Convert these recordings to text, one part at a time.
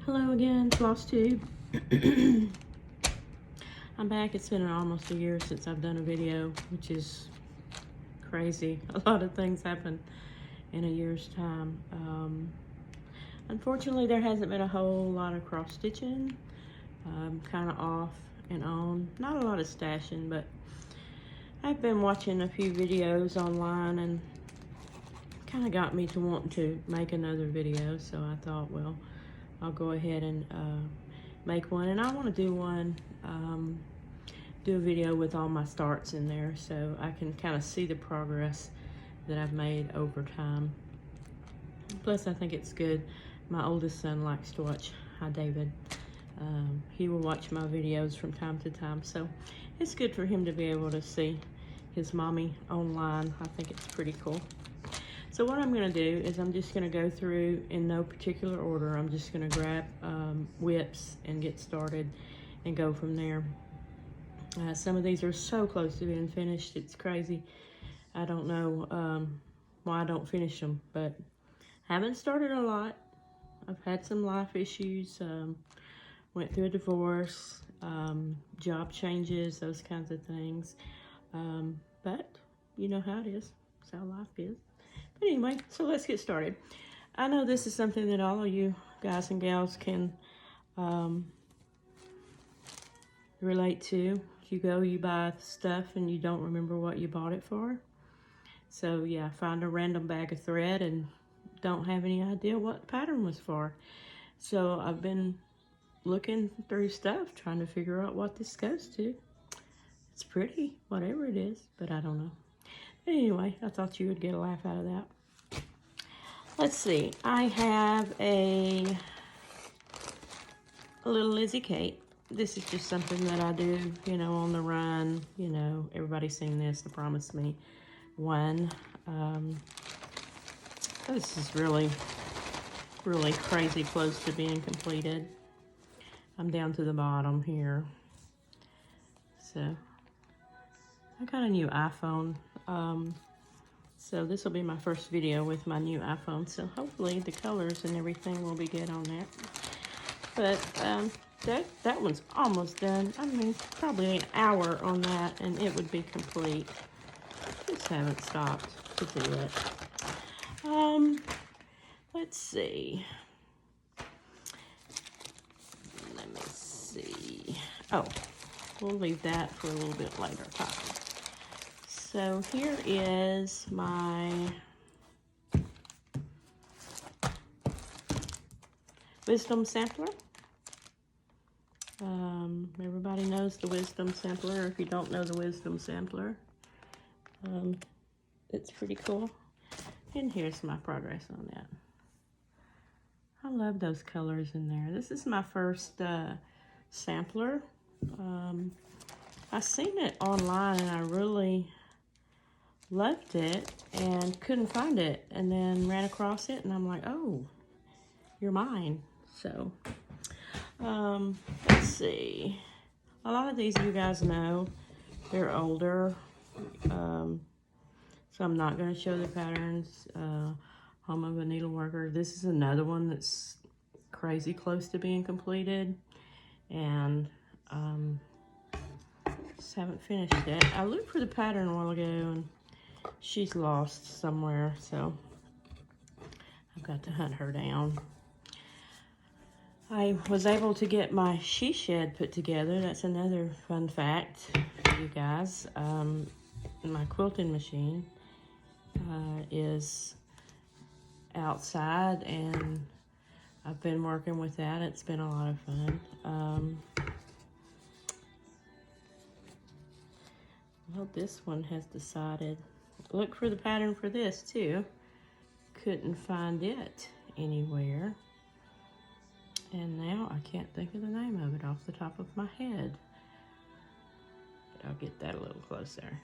Hello again, Flosstube. I'm back. It's been almost a year since I've done a video, which is crazy. A lot of things happen in a year's time. Unfortunately, there hasn't been a whole lot of cross stitching. Kind of off and on. Not a lot of stashing, but I've been watching a few videos online and kind of got me to wanting to make another video. So I thought, well, I'll go ahead and make one. And I want to do one, do a video with all my starts in there so I can kind of see the progress that I've made over time. Plus, I think it's good. My oldest son likes to watch. Hi, David. He will watch my videos from time to time, so it's good for him to be able to see his mommy online. I think it's pretty cool. So what I'm going to do is I'm just going to go through in no particular order. I'm just going to grab whips and get started and go from there. Some of these are so close to being finished, it's crazy. I don't know why I don't finish them, but I haven't started a lot. I've had some life issues, went through a divorce, job changes, those kinds of things. But you know how it is. That's how life is. But anyway, so let's get started. I know this is something that all of you guys and gals can relate to. You go, you buy stuff and you don't remember what you bought it for. So yeah, find a random bag of thread and don't have any idea what the pattern was for. So I've been looking through stuff, trying to figure out what this goes to. It's pretty, whatever it is, but I don't know. But anyway, I thought you would get a laugh out of that. Let's see, I have a little Lizzie Kate. This is just something that I do, you know, on the run. You know, everybody's seen this, the Promise Me one. This is really crazy close to being completed. I'm down to the bottom here. So, I got a new iPhone. So this will be my first video with my new iPhone. So hopefully the colors and everything will be good on that. But that one's almost done. I mean, probably an hour on that and it would be complete. Just haven't stopped to do it. Let's see. Let me see. Oh, we'll leave that for a little bit later. So here is my Wisdom Sampler. Everybody knows the Wisdom Sampler. If you don't know the Wisdom Sampler, it's pretty cool. And here's my progress on that. I love those colors in there. This is my first sampler. I seen it online and I really loved it and couldn't find it, and then ran across it and I'm like, oh, you're mine. So let's see, a lot of these you guys know, they're older, so I'm not going to show the patterns. Home of a Needleworker, this is another one that's crazy close to being completed, and just haven't finished it. I looked for the pattern a while ago and she's lost somewhere, so I've got to hunt her down. I was able to get my she shed put together. That's another fun fact for you guys. My quilting machine is outside and I've been working with that. It's been a lot of fun. Well, this one has decided. Look for the pattern for this too. Couldn't find it anywhere. And now I can't think of the name of it off the top of my head. But I'll get that a little closer.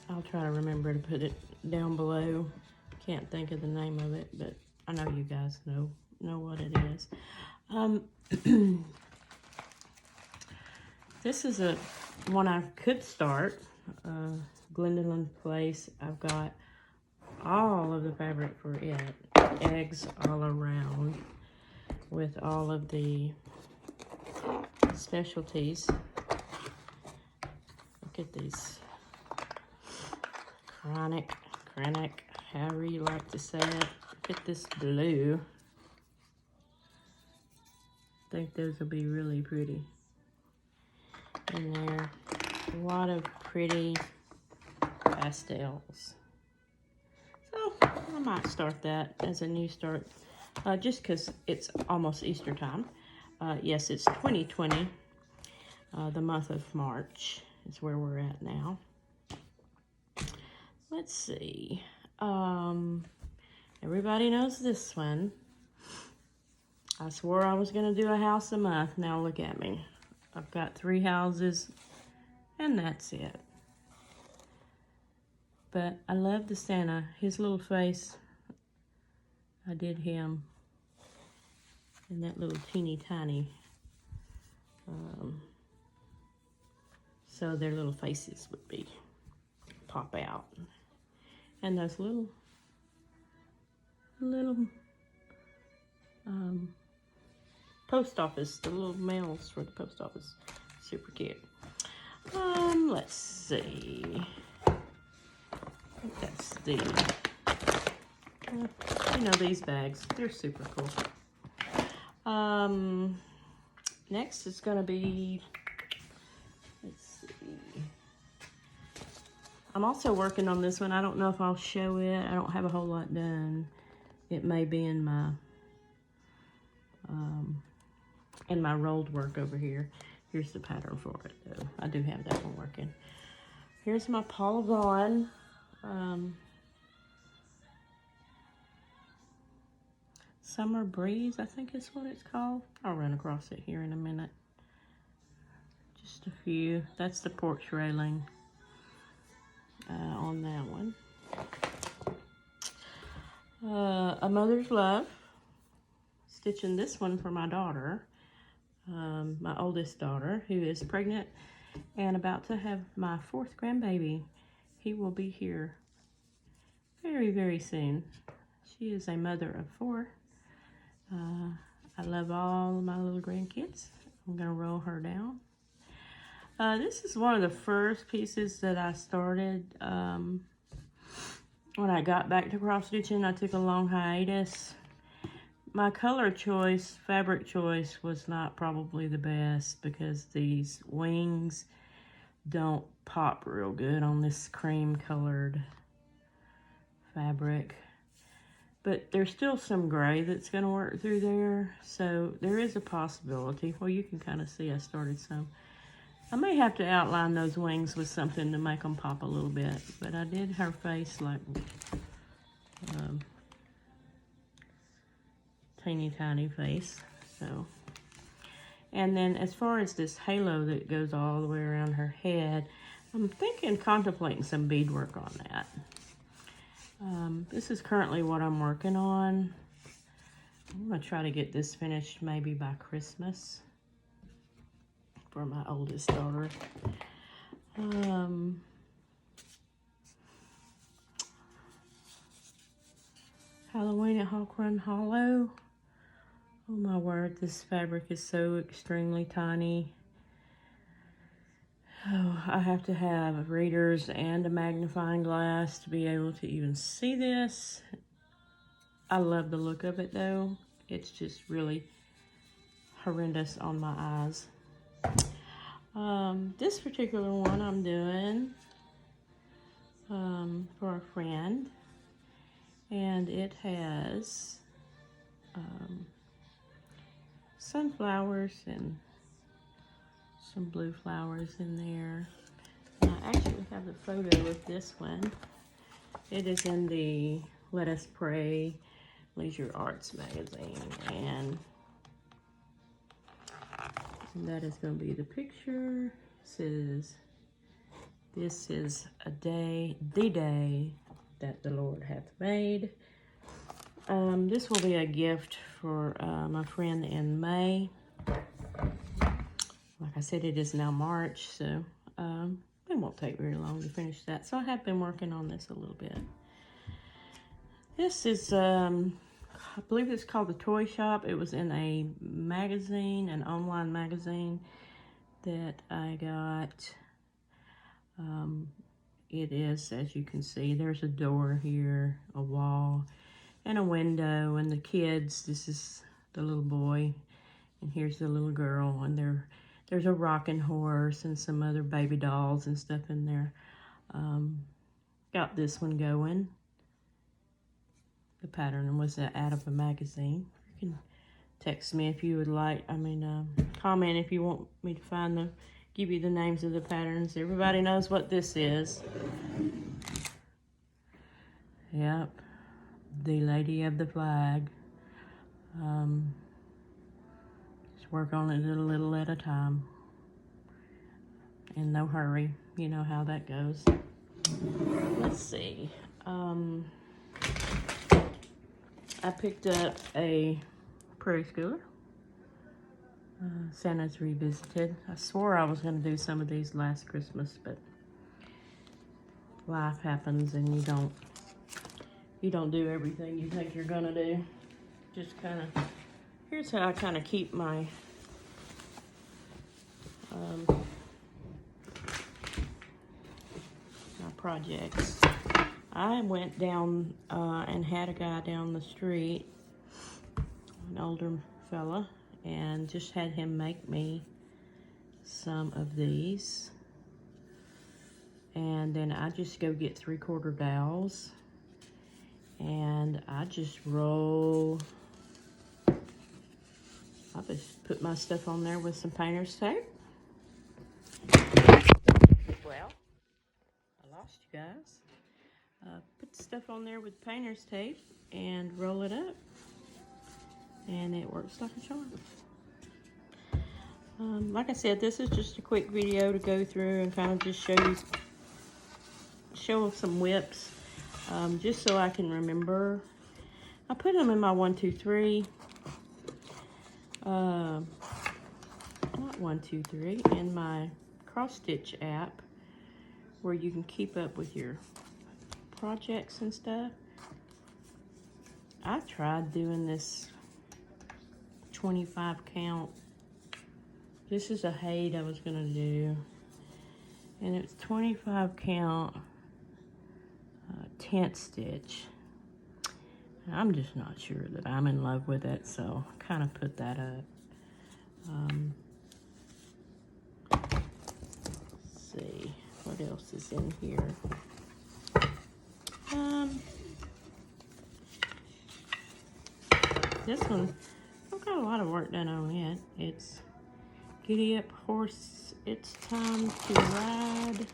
I'll try to remember to put it down below. Can't think of the name of it, but I know you guys know what it is. This is a one I could start. Glendolyn Place. I've got all of the fabric for it. Eggs all around with all of the specialties. Look at these. Chronic, however you like to say it. Look at this blue. I think those will be really pretty in there. A lot of pretty pastels. So I might start that as a new start, just because it's almost Easter time. Yes, it's 2020. The month of March is where we're at now. Let's see. Everybody knows this one. I swore I was going to do a house a month. Now look at me. I've got 3 houses, and that's it. But I love the Santa. His little face, I did him. And that little teeny tiny. So their little faces would be pop out. And those little post office, the little mails for the post office. Super cute. Let's see. I think that's the, you know, these bags. They're super cool. Next is going to be, let's see. I'm also working on this one. I don't know if I'll show it. I don't have a whole lot done. It may be in my rolled work over here. Here's the pattern for it, though. I do have that one working. Here's my Paula Vaughn. Summer Breeze, I think is what it's called. I'll run across it here in a minute. Just a few. That's the porch railing on that one. A Mother's Love. Stitching this one for my daughter, my oldest daughter, who is pregnant and about to have my 4th grandbaby. He will be here very, very soon. She is a mother of 4. I love all of my little grandkids. I'm going to roll her down. This is one of the first pieces that I started when I got back to cross stitching. I took a long hiatus. My color choice, fabric choice, was not probably the best because these wings don't pop real good on this cream colored fabric. But there's still some gray that's going to work through there. So there is a possibility. Well, you can kind of see I started some. I may have to outline those wings with something to make them pop a little bit. But I did her face like teeny tiny face. So, and then as far as this halo that goes all the way around her head, I'm contemplating some beadwork on that. This is currently what I'm working on. I'm going to try to get this finished maybe by Christmas for my oldest daughter. Halloween at Hawk Run Hollow. Oh my word, this fabric is so extremely tiny. Oh, I have to have readers and a magnifying glass to be able to even see this. I love the look of it though. It's just really horrendous on my eyes. This particular one I'm doing for a friend, and it has sunflowers and some blue flowers in there. And I actually have the photo of this one. It is in the Let Us Pray Leisure Arts magazine, and that is going to be the picture. It says, "This is a day, the day that the Lord hath made." This will be a gift for my friend in May. Like I said, it is now March, so it won't take very long to finish that. So I have been working on this a little bit. This is, I believe it's called the Toy Shop. It was in a magazine, an online magazine that I got. It is, as you can see, there's a door here, a wall, and a window, and the kids, this is the little boy, and here's the little girl, and there's a rocking horse and some other baby dolls and stuff in there. Got this one going. The pattern was out of a magazine. You can text me if you would like, comment if you want me to give you the names of the patterns. Everybody knows what this is. Yep, the Lady of the Flag. Just work on it a little at a time. In no hurry. You know how that goes. Let's see. I picked up a Prairie Schooler. Santa's Revisited. I swore I was going to do some of these last Christmas, but life happens and you don't do everything you think you're going to do. Just kind of, here's how I kind of keep my projects. I went down and had a guy down the street, an older fella, and just had him make me some of these. And then I just go get 3/4 dowels and I just roll. I just put my stuff on there with some painter's tape. Well, I lost you guys. Put the stuff on there with painter's tape and roll it up, and it works like a charm. Like I said, this is just a quick video to go through and kind of just show some whips, just so I can remember. I put them in my 1, 2, 3. Not 1, 2, 3, in my cross stitch app, where you can keep up with your projects and stuff. I tried doing this 25 count. This is a height I was gonna do, and it's 25 count tent stitch. And I'm just not sure that I'm in love with it, so I kind of put that up. Let's see what else is in here. This one, I've got a lot of work done on it. It's Giddy Up Horse, It's Time to Ride.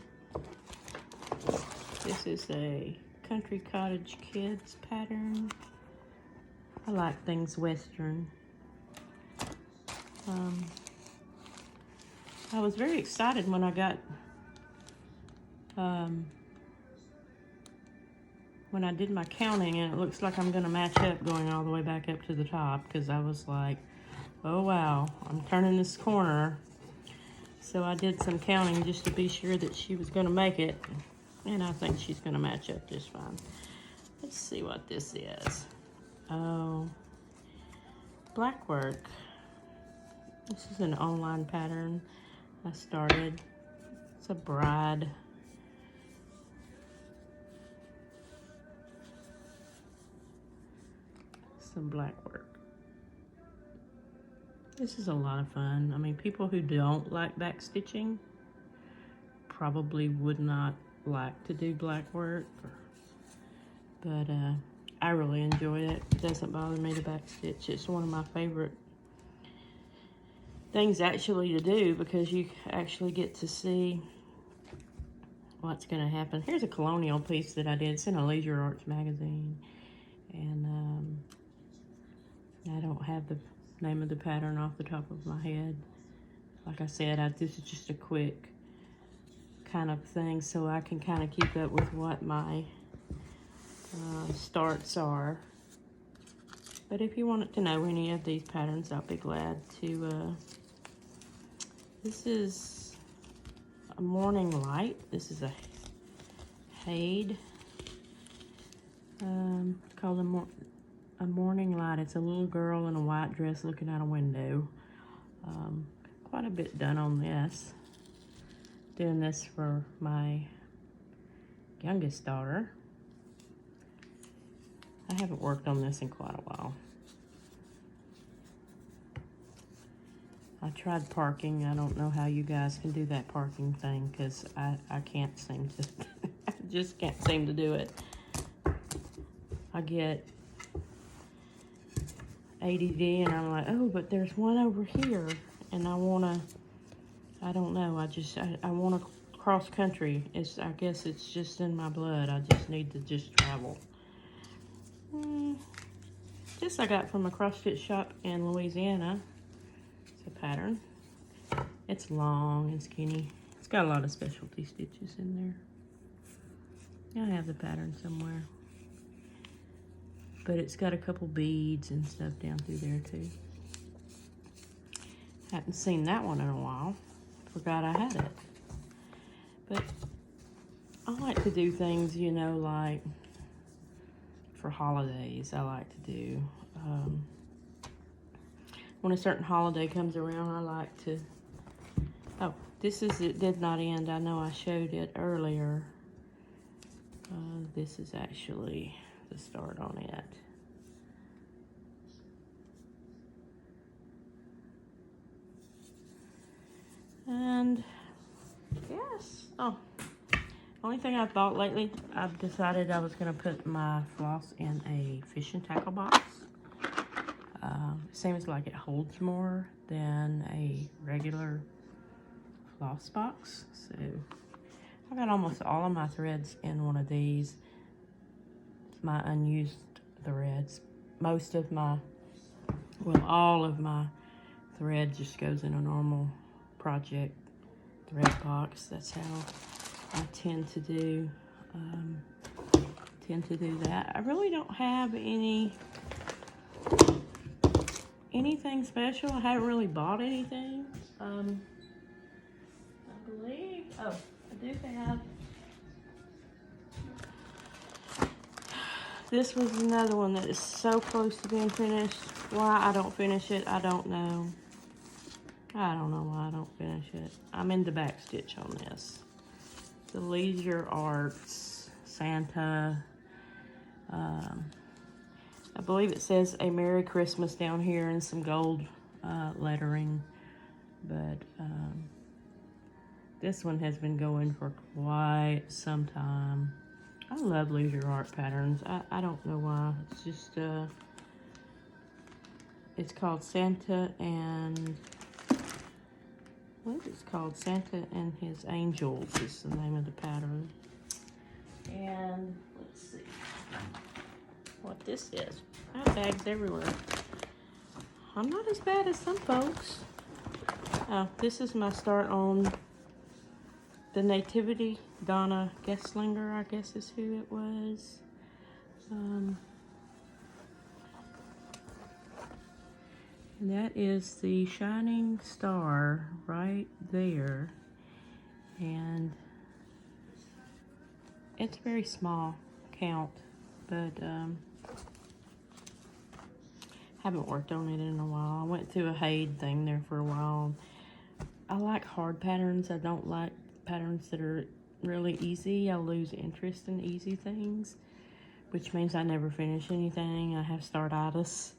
This is a Country Cottage Kids pattern. I like things Western. I was very excited when I got, when I did my counting, and it looks like I'm gonna match up going all the way back up to the top, because I was like, oh wow, I'm turning this corner. So I did some counting just to be sure that she was gonna make it, and I think she's gonna match up just fine. Let's see what this is. Oh, black work. This is an online pattern I started. It's a bride. Some black work. This is a lot of fun. I mean, people who don't like back stitching probably would not like to do black work, but I really enjoy it. It doesn't bother me to back stitch. It's one of my favorite things actually to do, because you actually get to see what's going to happen. Here's a colonial piece that I did. It's in a Leisure Arts magazine, and I don't have the name of the pattern off the top of my head. Like I said, this is just a quick kind of thing so I can kind of keep up with what my starts are. But if you wanted to know any of these patterns, I'll be glad to. This is a Morning Light. This is a Hade. It's called a morning light. It's a little girl in a white dress looking out a window. Quite a bit done on this. Doing this for my youngest daughter. I haven't worked on this in quite a while. I tried parking. I don't know how you guys can do that parking thing, because I can't seem to, I just can't seem to do it. I get ADD and I'm like, oh, but there's one over here, and I don't know, I want to cross country. I guess it's just in my blood. I just need to just travel. This I got from a cross-stitch shop in Louisiana. It's a pattern. It's long and skinny. It's got a lot of specialty stitches in there. I have the pattern somewhere. But it's got a couple beads and stuff down through there too. Hadn't seen that one in a while. Forgot I had it. But I like to do things, you know, like for holidays. I like to do, when a certain holiday comes around, I like to, oh, it did not end. I know I showed it earlier. This is actually the start on it. And yes, oh, only thing I've bought lately, I've decided I was gonna put my floss in a fishing tackle box. Seems like it holds more than a regular floss box. So I got almost all of my threads in one of these. It's my unused threads. Most of my, well, all of my thread just goes in a normal project thread box. That's how I tend to do that. I really don't have anything special. I haven't really bought anything. I believe, oh, I do have, this was another one that is so close to being finished. Why I don't finish it, I don't know. I don't know why I don't finish it. I'm in the back stitch on this. The Leisure Arts Santa. I believe it says a Merry Christmas down here and some gold lettering. But this one has been going for quite some time. I love Leisure Art patterns. I don't know why. It's just, it's called Santa and, what is it called? Santa and His Angels is the name of the pattern. And let's see what this is. I have bags everywhere. I'm not as bad as some folks. Oh, this is my start on the Nativity. Donna Gesslinger, I guess is who it was. And that is the shining star right there. And it's very small count, but haven't worked on it in a while. I went through a Haid thing there for a while. I like hard patterns. I don't like patterns that are really easy. I lose interest in easy things, which means I never finish anything. I have startitis.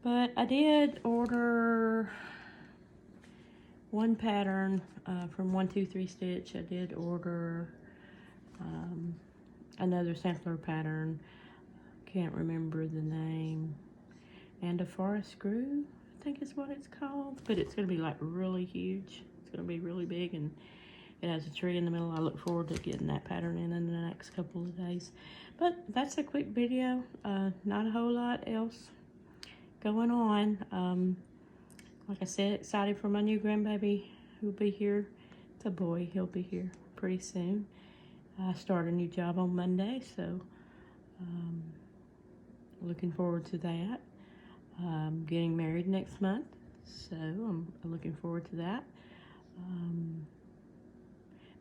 But I did order one pattern from 123 Stitch. I did order another sampler pattern. Can't remember the name. And a forest grew, I think is what it's called. But it's going to be like really huge. It's going to be really big, and it has a tree in the middle. I look forward to getting that pattern in the next couple of days. But that's a quick video. Not a whole lot else going on. Like I said, excited for my new grandbaby who'll be here. It's a boy. He'll be here pretty soon. I start a new job on Monday, so looking forward to that. Getting married next month, so I'm looking forward to that.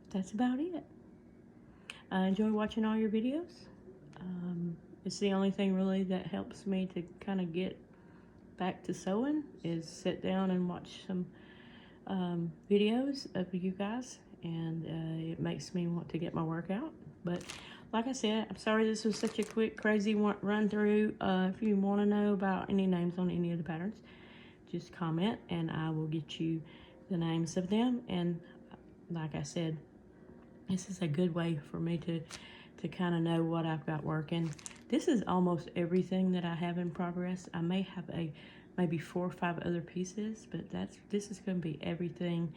That's about it. I enjoy watching all your videos. It's the only thing really that helps me to kind of get back to sewing is sit down and watch some videos of you guys, and it makes me want to get my work out. But like I said, I'm sorry this was such a quick, crazy run through. If you want to know about any names on any of the patterns, just comment and I will get you the names of them. And like I said, this is a good way for me to kind of know what I've got working. This is almost everything that I have in progress. I may have maybe 4 or 5 other pieces, but this is going to be everything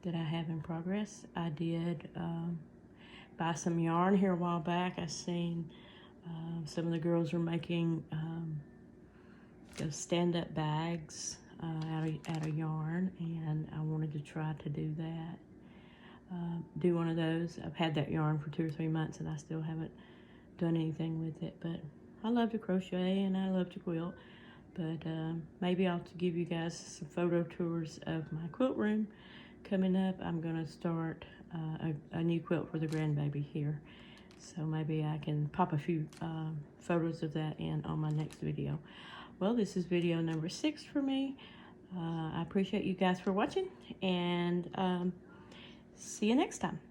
that I have in progress. I did buy some yarn here a while back. I seen some of the girls were making those stand-up bags out of yarn, and I wanted to try to do that. Do one of those. I've had that yarn for 2 or 3 months and I still haven't done anything with it, but I love to crochet and I love to quilt. But maybe I'll give you guys some photo tours of my quilt room coming up. I'm going to start a new quilt for the grandbaby here, so maybe I can pop a few photos of that in on my next video. Well, this is video number 6 for me. I appreciate you guys for watching, and see you next time.